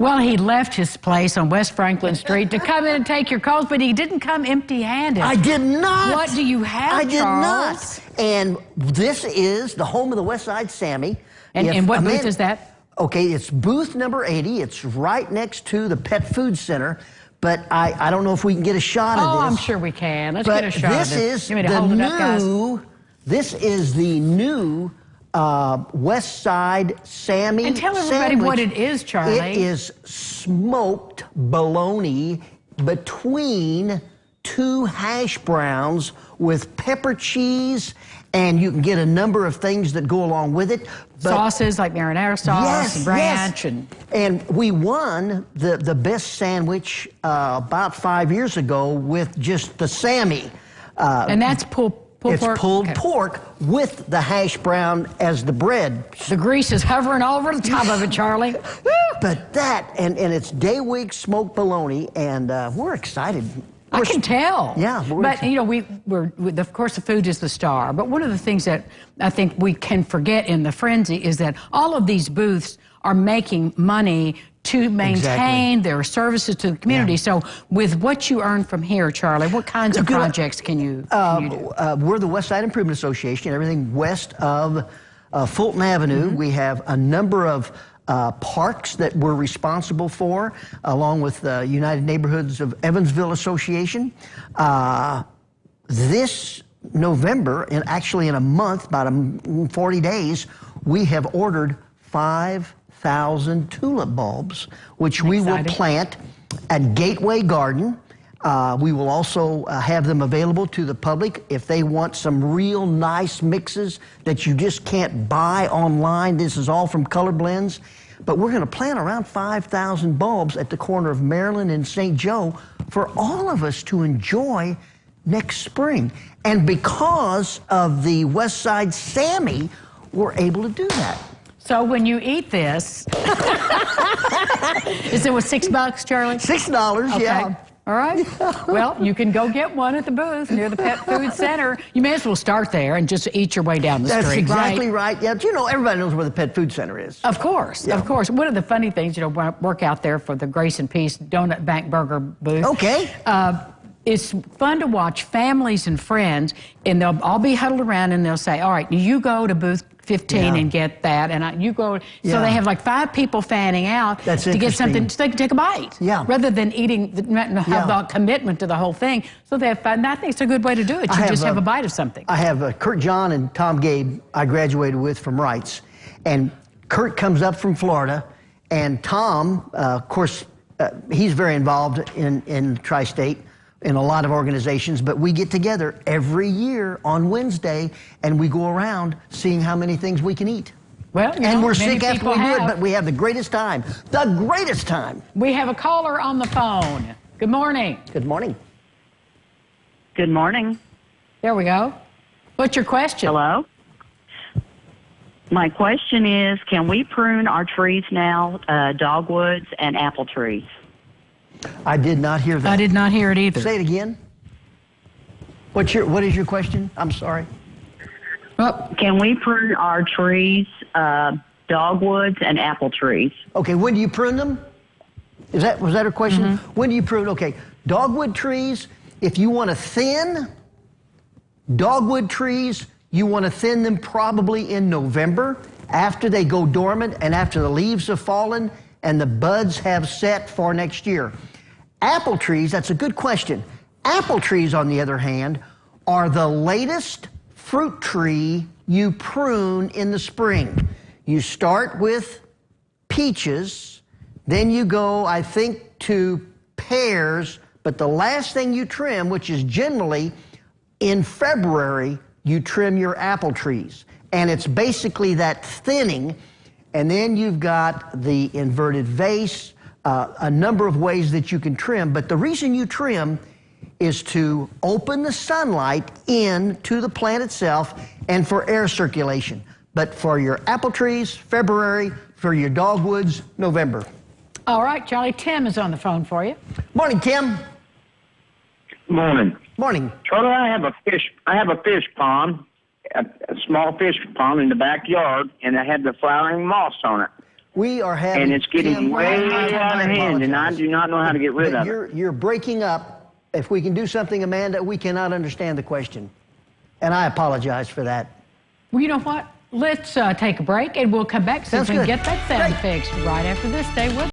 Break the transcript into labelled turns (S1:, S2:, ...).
S1: Well, he left his place on West Franklin Street to come in and take your calls, but he didn't come empty-handed.
S2: I did not.
S1: What do you have,
S2: I did
S1: Charles?
S2: not. And this is the home of the West Side Sammy.
S1: And what booth is that?
S2: Okay, it's booth number 80. It's right next to the Pet Food Center. But I don't know if we can get a shot of this.
S1: Oh, I'm sure we can. Let's get a shot of this.
S2: This is the new West Side Sammy
S1: And tell everybody
S2: sandwich.
S1: what it is, Charlie.
S2: It is smoked bologna between 2 hash browns with pepper cheese, and you can get a number of things that go along with it. But
S1: sauces like marinara sauce,
S2: yes,
S1: ranch,
S2: yes. And we won the best sandwich about 5 years ago with just the Sammy.
S1: And that's pulled pork.
S2: It's pulled pork with the hash brown as the bread.
S1: The grease is hovering all over the top of it, Charlie.
S2: But that, and it's day week smoked bologna, and we're excited.
S1: I can tell.
S2: Yeah.
S1: But, you know, of course, the food is the star. But one of the things that I think we can forget in the frenzy is that all of these booths are making money to maintain their services to the community. Yeah. So with what you earn from here, Charlie, what kinds of projects can you do?
S2: We're the West Side Improvement Association, everything west of Fulton Avenue. We have a number of parks that we're responsible for, along with the United Neighborhoods of Evansville Association. This November, and actually in a month, about 40 days, we have ordered 5,000 tulip bulbs, which we will plant at Gateway Garden. We will also have them available to the public if they want some real nice mixes that you just can't buy online. This is all from Color Blends. But we're going to plant around 5,000 bulbs at the corner of Maryland and St. Joe for all of us to enjoy next spring. And because of the West Side Sammy, we're able to do that.
S1: So when you eat this, is it with $6, Charlie?
S2: $6,
S1: okay.
S2: Yeah.
S1: All right. Well, you can go get one at the booth near the Pet Food Center. You may as well start there and just eat your way down the street.
S2: That's exactly right. Yeah, you know, everybody knows where the Pet Food Center is.
S1: Of course, of course. One of the funny things, you know, when I work out there for the Grace and Peace Donut Bank Burger booth.
S2: Okay.
S1: It's fun to watch families and friends, and they'll all be huddled around, and they'll say, all right, you go to booth 15 and get that, and you go. So they have like 5 people fanning out to get something so they can take a bite. Yeah. Rather than eating, have the commitment to the whole thing. So they have fun. And I think it's a good way to do it. You just have a bite of something.
S2: I have Kurt John and Tom Gabe I graduated with from Wrights. And Kurt comes up from Florida, and Tom, of course, he's very involved in Tri-State, in a lot of organizations, but we get together every year on Wednesday and we go around seeing how many things we can eat.
S1: Well,
S2: and we're sick after we do it, but we have the greatest time. The greatest time.
S1: We have a caller on the phone. Good morning.
S2: Good morning.
S3: Good morning.
S1: There we go. What's your question?
S3: Hello. My question is, can we prune our trees now, dogwoods and apple trees?
S2: I did not hear that.
S1: I did not hear it either.
S2: Say it again. What is your question? I'm sorry.
S1: Well,
S3: can we prune our trees, dogwoods and apple trees?
S2: Okay, when do you prune them? Was that her question? When do you prune? Okay, dogwood trees, if you want to thin dogwood trees, you want to thin them probably in November after they go dormant and after the leaves have fallen and the buds have set for next year. Apple trees, that's a good question. Apple trees, on the other hand, are the latest fruit tree you prune in the spring. You start with peaches, then you go, I think, to pears, but the last thing you trim, which is generally in February, you trim your apple trees. And it's basically that thinning. And then you've got the inverted vase, a number of ways that you can trim. But the reason you trim is to open the sunlight in to the plant itself and for air circulation. But for your apple trees, February. For your dogwoods, November.
S1: All right, Charlie. Tim is on the phone for you.
S2: Morning, Tim.
S4: Morning.
S2: Morning.
S4: Charlie, I have a fish pond, a small fish pond in the backyard, and I had the flowering moss on it.
S2: We are having...
S4: and it's getting
S2: Tim,
S4: way out of hand, and I
S2: apologize.
S4: do not know how to get rid
S2: But
S4: of it.
S2: you're breaking up. If we can do something, Amanda, we cannot understand the question. And I apologize for that.
S1: Well, you know what? Let's take a break, and we'll come back so we
S2: Sounds
S1: can
S2: good.
S1: get that sound
S2: Great.
S1: fixed right after this. Stay with us.